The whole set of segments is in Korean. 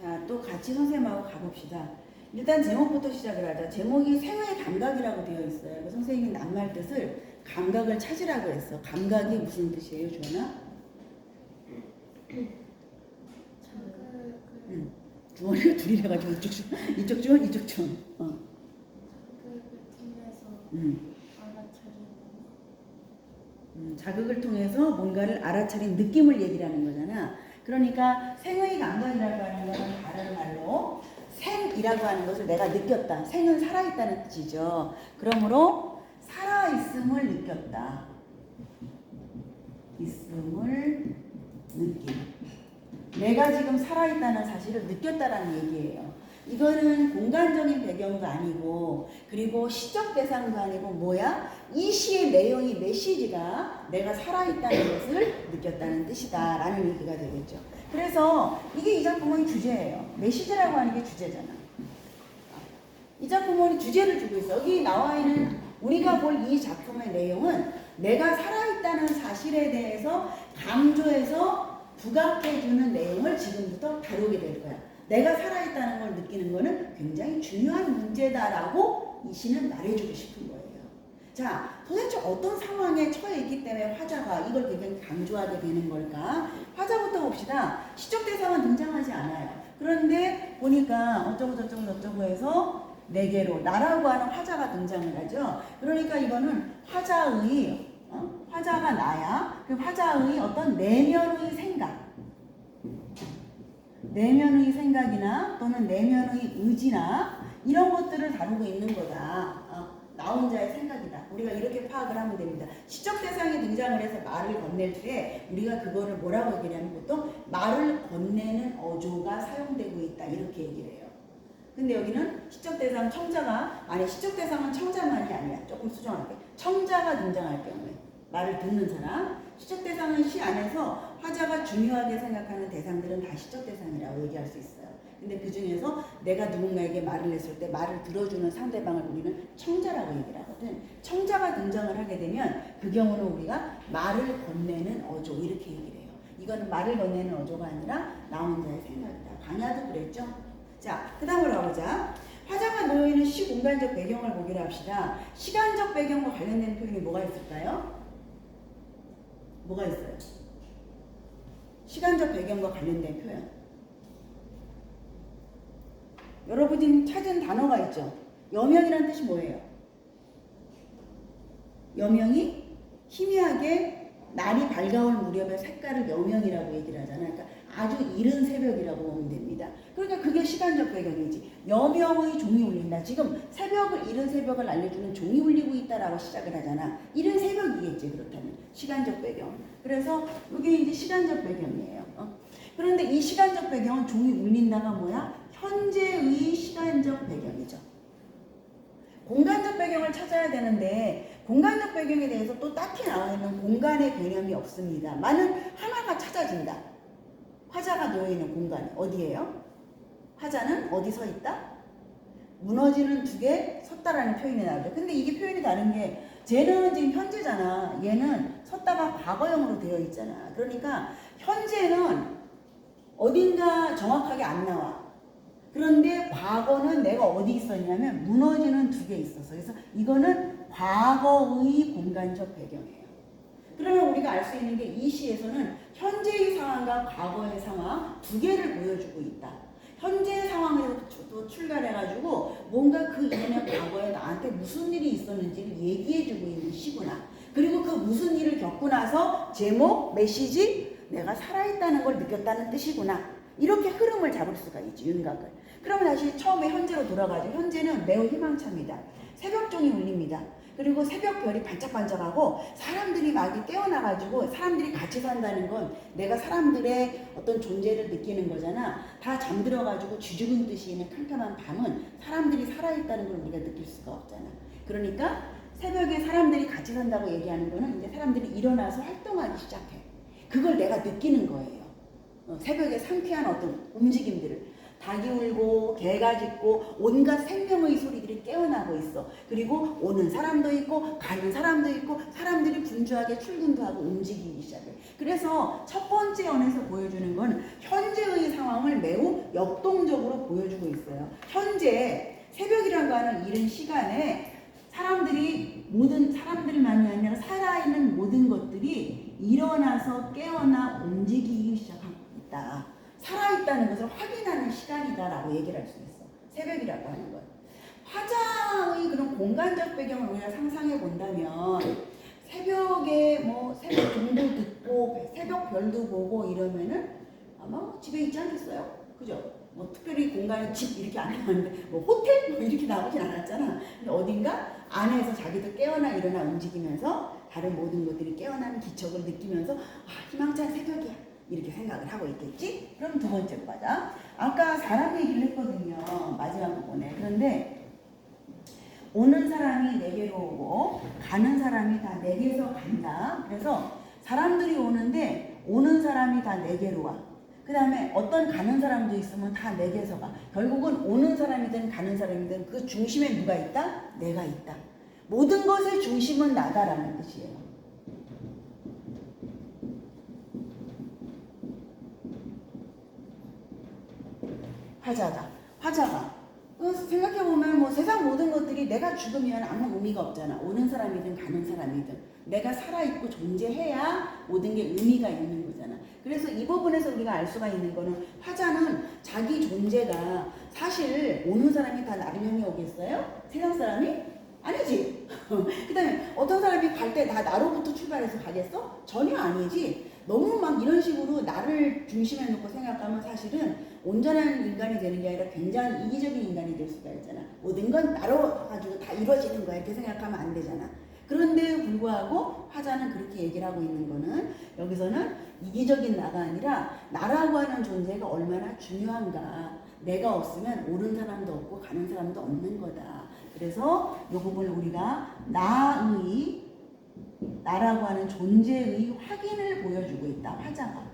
자, 또 같이 선생님하고 가봅시다. 일단 제목부터 시작을 하자. 제목이 생의 감각이라고 되어 있어요. 그 선생님이 낱말 뜻을 감각을 찾으라고 했어. 감각이 무슨 뜻이에요, 주원아? 주원이가 둘이래가지고 이쪽 주원, 이쪽 주원. 자극을 통해서 뭔가를 알아차린 느낌을 얘기를 하는 거잖아. 그러니까 생의 감각이라고 하는 것은 다른 말로 생이라고 하는 것을 내가 느꼈다. 생은 살아있다는 뜻이죠. 그러므로 살아있음을 느꼈다. 있음을 느낌. 내가 지금 살아있다는 사실을 느꼈다라는 얘기예요. 이거는 공간적인 배경도 아니고 그리고 시적 대상도 아니고 뭐야? 이 시의 내용이 메시지가 내가 살아있다는 것을 느꼈다는 뜻이다 라는 얘기가 되겠죠. 그래서 이게 이 작품의 주제예요. 메시지라고 하는 게 주제잖아. 이 작품은 주제를 주고 있어. 여기 나와 있는 우리가 볼 이 작품의 내용은 내가 살아있다는 사실에 대해서 강조해서 부각해주는 내용을 지금부터 다루게 될 거야. 내가 살아있다는 걸 느끼는 거는 굉장히 중요한 문제다라고 이 시는 말해주고 싶은 거예요. 자, 도대체 어떤 상황에 처해 있기 때문에 화자가 이걸 굉장히 강조하게 되는 걸까? 화자부터 봅시다. 시적 대상은 등장하지 않아요. 그런데 보니까 어쩌고 저쩌고 저쩌고 해서 네 개로 나라고 하는 화자가 등장을 하죠. 그러니까 이거는 화자의 화자가 나야. 그 화자의 어떤 내면의 생각, 내면의 생각이나 또는 내면의 의지나 이런 것들을 다루고 있는 거다. 나 혼자의 생각이다. 우리가 이렇게 파악을 하면 됩니다. 시적 대상이 등장을 해서 말을 건넬 때 우리가 그거를 뭐라고 얘기하냐면 보통 말을 건네는 어조가 사용되고 있다 이렇게 얘기를 해요. 근데 여기는 시적 대상 청자가 시적 대상은 청자만이 아니야. 조금 수정할게. 청자가 등장할 경우에 말을 듣는 사람, 시적 대상은 시 안에서 화자가 중요하게 생각하는 대상들은 다 시적 대상이라고 얘기할 수 있어요. 근데 그 중에서 내가 누군가에게 말을 했을 때 말을 들어주는 상대방을 우리는 청자라고 얘기를 하거든. 청자가 등장을 하게 되면 그 경우는 우리가 말을 건네는 어조 이렇게 얘기를 해요. 이거는 말을 건네는 어조가 아니라 나 혼자의 생각이다. 강야도 그랬죠? 자, 그 다음으로 가보자. 화자가 놓여있는 시공간적 배경을 보기로 합시다. 시간적 배경과 관련된 표현이 뭐가 있을까요? 뭐가 있어요? 시간적 배경과 관련된 표현. 여러분이 찾은 단어가 있죠? 여명이라는 뜻이 뭐예요? 여명이 희미하게 날이 밝아올 무렵의 색깔을 여명이라고 얘기를 하잖아요. 그러니까 아주 이른 새벽이라고 보면 됩니다. 그러니까 그게 시간적 배경이지. 여명의 종이 울린다. 지금 이른 새벽을 알려주는 종이 울리고 있다라고 시작을 하잖아. 이른 새벽이겠지 그렇다면. 시간적 배경. 그래서 이게 이제 시간적 배경이에요. 그런데 이 시간적 배경은 종이 울린다가 뭐야? 현재의 시간적 배경이죠. 공간적 배경을 찾아야 되는데 공간적 배경에 대해서 또 딱히 나와 있는 공간의 개념이 없습니다. 많은 하나가 찾아진다. 화자가 놓여있는 공간 어디예요? 화자는 어디 서 있다? 무너지는 두 개 섰다라는 표현이 나오죠. 근데 이게 표현이 다른 게 쟤는 지금 현재잖아. 얘는 섰다가 과거형으로 되어 있잖아. 그러니까 현재는 어딘가 정확하게 안 나와. 그런데 과거는 내가 어디 있었냐면 무너지는 두 개 있었어. 그래서 이거는 과거의 공간적 배경이에요. 그러면 우리가 알 수 있는 게 이 시에서는 현재의 상황과 과거의 상황 두 개를 보여주고 있다. 현재 상황에서 출발해가지고 뭔가 그 이전의 과거에 나한테 무슨 일이 있었는지를 얘기해주고 있는 시구나. 그리고 그 무슨 일을 겪고 나서 제목, 메시지, 내가 살아있다는 걸 느꼈다는 뜻이구나. 이렇게 흐름을 잡을 수가 있지, 윤곽을. 그러면 다시 처음에 현재로 돌아가죠. 현재는 매우 희망찹니다. 새벽종이 울립니다. 그리고 새벽별이 반짝반짝하고 사람들이 막 깨어나가지고 사람들이 같이 산다는 건 내가 사람들의 어떤 존재를 느끼는 거잖아. 다 잠들어가지고 쥐죽은 듯이 있는 캄캄한 밤은 사람들이 살아있다는 걸 우리가 느낄 수가 없잖아. 그러니까 새벽에 사람들이 같이 산다고 얘기하는 거는 이제 사람들이 일어나서 활동하기 시작해. 그걸 내가 느끼는 거예요. 새벽에 상쾌한 어떤 움직임들을. 닭이 울고 개가 짖고 온갖 생명의 소리들이 깨어나고 있어. 그리고 오는 사람도 있고 가는 사람도 있고 사람들이 분주하게 출근도 하고 움직이기 시작해. 그래서 첫 번째 연에서 보여주는 건 현재의 상황을 매우 역동적으로 보여주고 있어요. 현재 새벽이라고 하는 이른 시간에 사람들만이 아니라 살아있는 모든 것들이 일어나서 깨어나 움직이기 시작하고 있다. 살아있다는 것을 확인하는 시간이다라고 얘기를 할 수 있어. 새벽이라고 하는 것. 화장의 그런 공간적 배경을 우리가 상상해 본다면 새벽에 뭐 새벽 종도 듣고 새벽 별도 보고 이러면은 아마 뭐 집에 있지 않겠어요? 그죠? 뭐 특별히 공간에 집 이렇게 안 나왔는데 뭐 호텔 뭐 이렇게 나오진 않았잖아. 근데 어딘가 안에서 자기도 깨어나 일어나 움직이면서 다른 모든 것들이 깨어나는 기척을 느끼면서 희망찬 새벽이야 이렇게 생각을 하고 있겠지? 그럼 두 번째로 가자. 아까 사람 얘기를 했거든요. 마지막 부분에. 그런데 오는 사람이 내게로 오고 가는 사람이 다 내게서 간다. 그래서 사람들이 오는데 오는 사람이 다 내게로 와. 그 다음에 어떤 가는 사람도 있으면 다 내게서 가. 결국은 오는 사람이든 가는 사람이든 그 중심에 누가 있다? 내가 있다. 모든 것의 중심은 나다라는 뜻이에요. 화자가 생각해보면 뭐 세상 모든 것들이 내가 죽으면 아무 의미가 없잖아. 오는 사람이든 가는 사람이든 내가 살아있고 존재해야 모든 게 의미가 있는 거잖아. 그래서 이 부분에서 우리가 알 수가 있는 거는 화자는 자기 존재가 사실 오는 사람이 다 나를 향해 오겠어요? 세상 사람이? 아니지. 그 다음에 어떤 사람이 갈 때 다 나로부터 출발해서 가겠어? 전혀 아니지. 너무 막 이런 식으로 나를 중심에 놓고 생각하면 사실은 온전한 인간이 되는 게 아니라 굉장히 이기적인 인간이 될 수가 있잖아. 모든 건 나로 가지고 다 이루어지는 거야 이렇게 생각하면 안 되잖아. 그런데 불구하고 화자는 그렇게 얘기를 하고 있는 거는 여기서는 이기적인 나가 아니라 나라고 하는 존재가 얼마나 중요한가. 내가 없으면 오는 사람도 없고 가는 사람도 없는 거다. 그래서 이 부분을 우리가 나라고 하는 존재의 확인을 보여주고 있다. 화자가.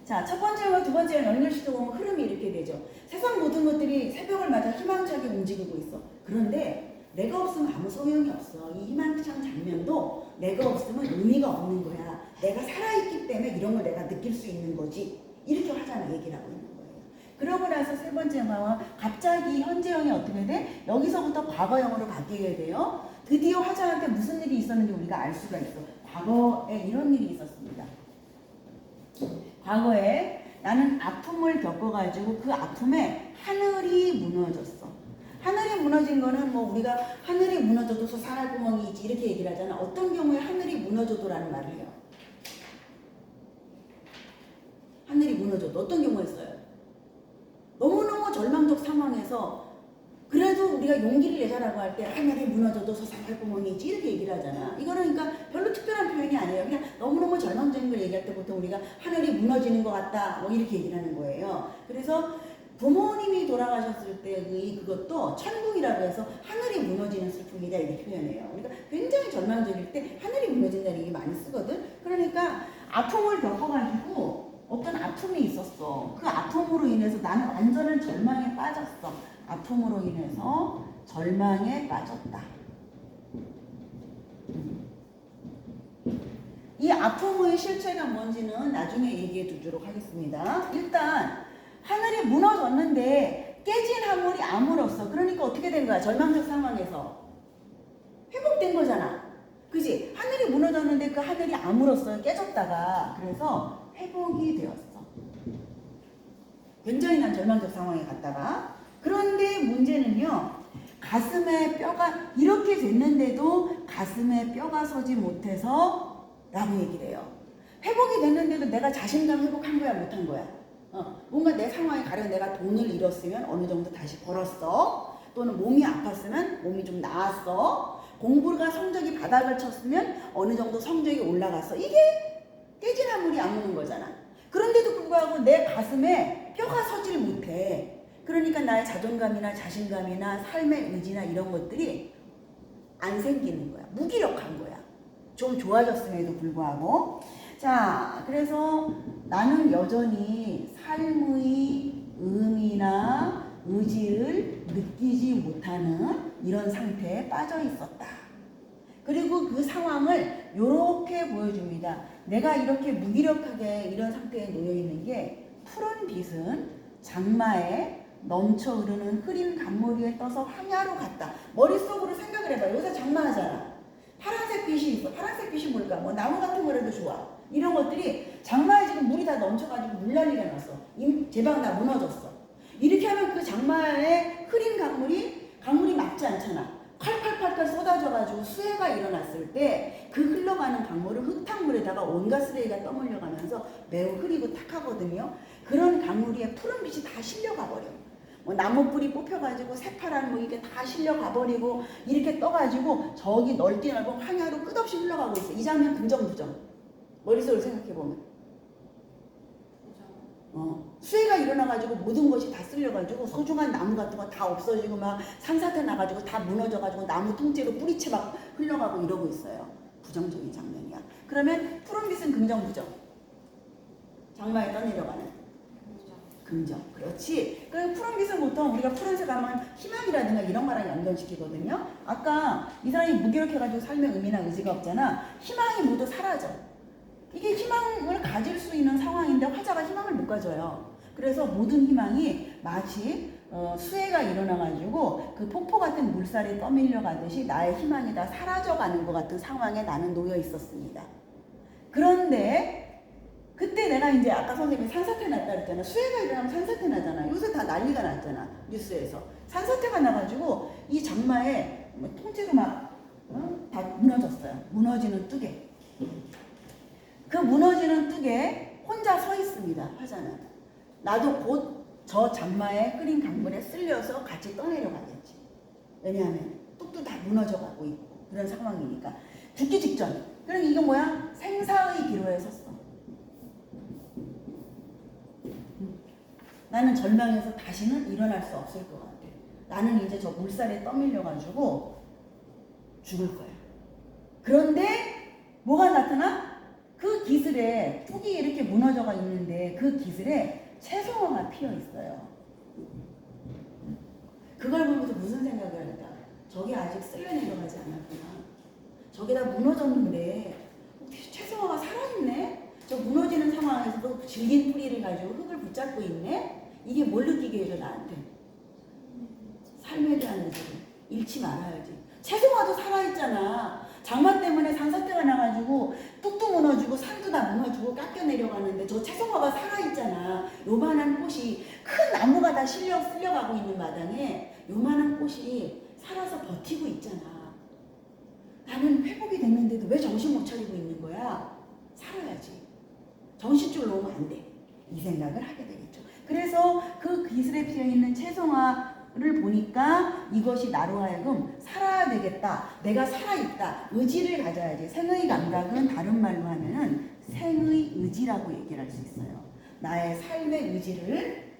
자, 첫 번째와 두 번째를 연결시켜 보면 흐름이 이렇게 되죠. 세상 모든 것들이 새벽을 맞아 희망차게 움직이고 있어. 그런데 내가 없으면 아무 소용이 없어. 이 희망찬 장면도 내가 없으면 의미가 없는 거야. 내가 살아있기 때문에 이런 걸 내가 느낄 수 있는 거지. 이렇게 화자는 얘기를 하고 있는 거예요. 그러고 나서 세 번째 방은 갑자기 현재형이 어떻게 돼? 여기서부터 과거형으로 바뀌게 돼요. 드디어 화자한테 무슨 일이 있었는지 우리가 알 수가 있어. 과거에 이런 일이 있었습니다. 과거에 나는 아픔을 겪어가지고 그 아픔에 하늘이 무너졌어. 하늘이 무너진 거는 뭐 우리가 하늘이 무너져도 사살구멍이 있지 이렇게 얘기를 하잖아. 어떤 경우에 하늘이 무너져도라는 말을 해요. 하늘이 무너져도 어떤 경우에 써요? 너무너무 절망적 상황에서 그래도 우리가 용기를 내자라고 할 때 하늘이 무너져도 사살구멍이 있지 이렇게 얘기를 하잖아. 이거는 그러니까 별로 특별한 표현이 아니에요. 그냥 너무너무 절망적인 걸 얘기할 때 보통 우리가 하늘이 무너지는 것 같다 뭐 이렇게 얘기를 하는 거예요. 그래서 부모님이 돌아가셨을 때의 그것도 천국이라고 해서 하늘이 무너지는 슬픔이다 이렇게 표현해요. 우리가 굉장히 절망적일 때 하늘이 무너진다는 얘기 많이 쓰거든. 그러니까 아픔을 겪어가지고 어떤 아픔이 있었어. 그 아픔으로 인해서 나는 완전한 절망에 빠졌어. 아픔으로 인해서 절망에 빠졌다. 이 아픔의 실체가 뭔지는 나중에 얘기해 두도록 하겠습니다. 일단 하늘이 무너졌는데 깨진 하물이 아무로써. 그러니까 어떻게 된 거야? 절망적 상황에서 회복된 거잖아. 그지? 하늘이 무너졌는데 그 하늘이 아무로써 깨졌다가 그래서 회복이 되었어. 굉장히 난 절망적 상황에 갔다가. 그런데 문제는요. 가슴에 뼈가 이렇게 됐는데도 가슴에 뼈가 서지 못해서 라고 얘기를 해요. 회복이 됐는데도 내가 자신감 회복한 거야 못한 거야? 뭔가 내 상황에 가령 내가 돈을 잃었으면 어느 정도 다시 벌었어. 또는 몸이 아팠으면 몸이 좀 나았어. 공부가 성적이 바닥을 쳤으면 어느 정도 성적이 올라갔어. 이게 깨진 하물이 아무는 거잖아. 그런데도 불구하고 내 가슴에 뼈가 서질 못해. 그러니까 나의 자존감이나 자신감이나 삶의 의지나 이런 것들이 안 생기는 거야. 무기력한 거야. 좀 좋아졌음에도 불구하고. 자, 그래서 나는 여전히 삶의 의미나 의지를 느끼지 못하는 이런 상태에 빠져 있었다. 그리고 그 상황을 이렇게 보여줍니다. 내가 이렇게 무기력하게 이런 상태에 놓여 있는 게 푸른 빛은 장마에 넘쳐 흐르는 흐린 강물 위에 떠서 황야로 갔다. 머릿속으로 생각을 해봐요. 요새 장마하잖아. 파란색 빛이 있어. 파란색 빛이 뭘까? 뭐 나무 같은 거라도 좋아. 이런 것들이 장마에 지금 물이 다 넘쳐가지고 물난리가 났어. 제방 다 무너졌어. 이렇게 하면 그 장마에 흐린 강물이 막지 않잖아. 칼칼칼칼 쏟아져가지고 수해가 일어났을 때 그 흘러가는 강물은 흙탕물에다가 온갖 쓰레기가 떠밀려가면서 매우 흐리고 탁하거든요. 그런 강물 위에 푸른 빛이 다 실려가 버려. 뭐 나무 뿌리 뽑혀가지고 새파란 뭐 이게 다 실려가 버리고 이렇게 떠가지고 저기 넓디 넓은 황야로 끝없이 흘러가고 있어. 이 장면 긍정 부정. 머릿속으로 생각해 보면. 수해가 일어나가지고 모든 것이 다 쓸려가지고 소중한 나무 같은 거 다 없어지고 막 산사태 나가지고 다 무너져가지고 나무 통째로 뿌리채 막 흘러가고 이러고 있어요. 부정적인 장면이야. 그러면 푸른빛은 긍정 부정. 장마에 떠내려가는 긍정. 그렇지. 그럼 푸른빛은 보통 우리가 푸른색 하면 희망이라든가 이런 거랑 연결시키거든요. 아까 이 사람이 무기력해가지고 삶의 의미나 의지가 없잖아. 희망이 모두 사라져. 이게 희망을 가질 수 있는 상황인데 화자가 희망을 못 가져요. 그래서 모든 희망이 마치 수해가 일어나가지고 그 폭포 같은 물살이 떠밀려 가듯이 나의 희망이 다 사라져가는 것 같은 상황에 나는 놓여 있었습니다. 그런데 그때 내가 이제 아까 선생님이 산사태 났다 그랬잖아. 수해가 일어나면 산사태 나잖아. 요새 다 난리가 났잖아. 뉴스에서. 산사태가 나가지고 이 장마에 뭐 통째로 막 다 무너졌어요. 무너지는 뚝에. 그 무너지는 뚝에 혼자 서 있습니다. 화자는. 나도 곧 저 장마에 흐린 강물에 쓸려서 같이 떠내려가겠지. 왜냐하면 뚝도 다 무너져가고 있고 그런 상황이니까. 죽기 직전. 그럼 이거 뭐야? 생사의 기로에 섰어. 나는 절망해서 다시는 일어날 수 없을 것 같아. 나는 이제 저 물살에 떠밀려가지고 죽을 거야. 그런데 뭐가 나타나? 그 기슬에 뚝이 이렇게 무너져가 있는데 그 기슬에 채송화가 피어 있어요. 그걸 보면서 무슨 생각을 할까? 저게 아직 쓸려 내려가지 않았구나. 저게 다 무너졌는데 채송화가 살아있네? 저 무너지는 상황에서도 질긴 뿌리를 가지고 흙을 붙잡고 있네? 이게 뭘 느끼게 해줘 나한테? 삶에 대한 의지를 잃지 말아야지. 채송화도 살아있잖아. 장마 때문에 산사태가 나가지고 뚝뚝 무너지고 산도 다 무너지고 깎여 내려가는데 저 채송화가 살아있잖아. 요만한 꽃이 큰 나무가 다 쓸려가고 있는 마당에 요만한 꽃이 살아서 버티고 있잖아. 나는 회복이 됐는데도 왜 정신 못 차리고 있는 거야? 살아야지. 정신줄 놓으면 안 돼. 이 생각을 하게 되겠죠. 그래서 그 기슬에 피어있는 채송화를 보니까 이것이 나로 하여금 살아야 되겠다. 내가 살아있다. 의지를 가져야지. 생의 감각은 다른 말로 하면은 생의 의지라고 얘기를 할 수 있어요. 나의 삶의 의지를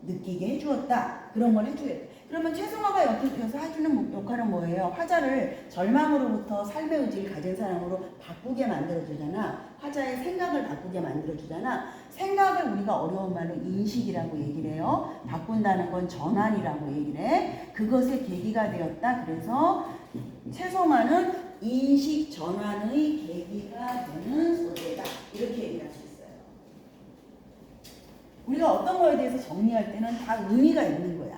느끼게 해주었다. 그런 걸 해줘야 돼. 그러면 채송화가 여기서 해주는 역할은 뭐예요? 화자를 절망으로부터 삶의 의지를 가진 사람으로 바꾸게 만들어주잖아. 화자의 생각을 바꾸게 만들어주잖아. 생각을 우리가 어려운 말로 인식이라고 얘기를 해요. 바꾼다는 건 전환이라고 얘기를 해. 그것의 계기가 되었다. 그래서 채송화는 인식 전환의 계기가 되는 소재다. 이렇게 얘기할 수 있어요. 우리가 어떤 거에 대해서 정리할 때는 다 의미가 있는 거야.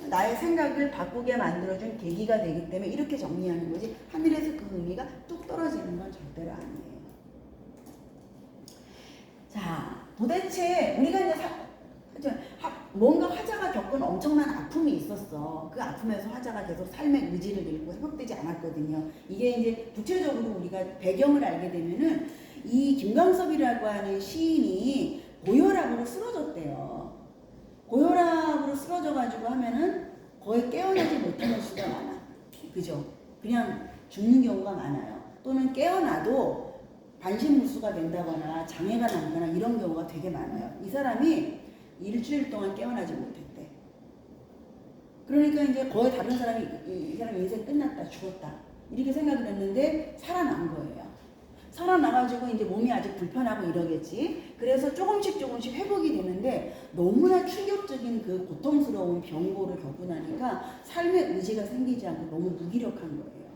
나의 생각을 바꾸게 만들어준 계기가 되기 때문에 이렇게 정리하는 거지. 하늘에서 그 의미가 뚝 떨어지는 건 절대로 아니에요. 자, 도대체 우리가 이제 뭔가 화자가 겪은 엄청난 아픔이 있었어. 그 아픔에서 화자가 계속 삶의 의지를 잃고 회복되지 않았거든요. 이게 이제 구체적으로 우리가 배경을 알게 되면은 이 김광섭이라고 하는 시인이 고혈압으로 쓰러졌대요. 고혈압으로 쓰러져가지고 하면은 거의 깨어나지 못하는 수가 많아. 그죠? 그냥 죽는 경우가 많아요. 또는 깨어나도 반신불수가 된다거나 장애가 난다거나 이런 경우가 되게 많아요. 이 사람이 일주일 동안 깨어나지 못했대. 그러니까 이제 거의 다른 사람이 이 사람 인생 끝났다, 죽었다 이렇게 생각을 했는데 살아난 거예요. 살아나가지고 이제 몸이 아직 불편하고 이러겠지. 그래서 조금씩 회복이 되는데 너무나 충격적인 그 고통스러운 병고를 겪고 나니까 삶의 의지가 생기지 않고 너무 무기력한 거예요.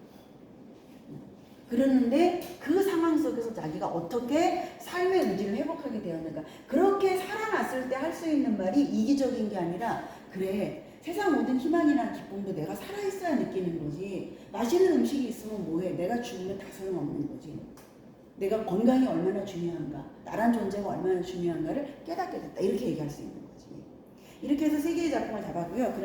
그러는데 그 상황 속에서 자기가 어떻게 삶의 의지를 회복하게 되었는가. 그렇게 살아났을 때 할 수 있는 말이 이기적인 게 아니라 그래 세상 모든 희망이나 기쁨도 내가 살아있어야 느끼는 거지. 맛있는 음식이 있으면 뭐해. 내가 죽으면 다 소용없는 거지. 내가 건강이 얼마나 중요한가, 나란 존재가 얼마나 중요한가를 깨닫게 됐다. 이렇게 얘기할 수 있는 거지. 이렇게 해서 세 개의 작품을 다 봤고요. 그러면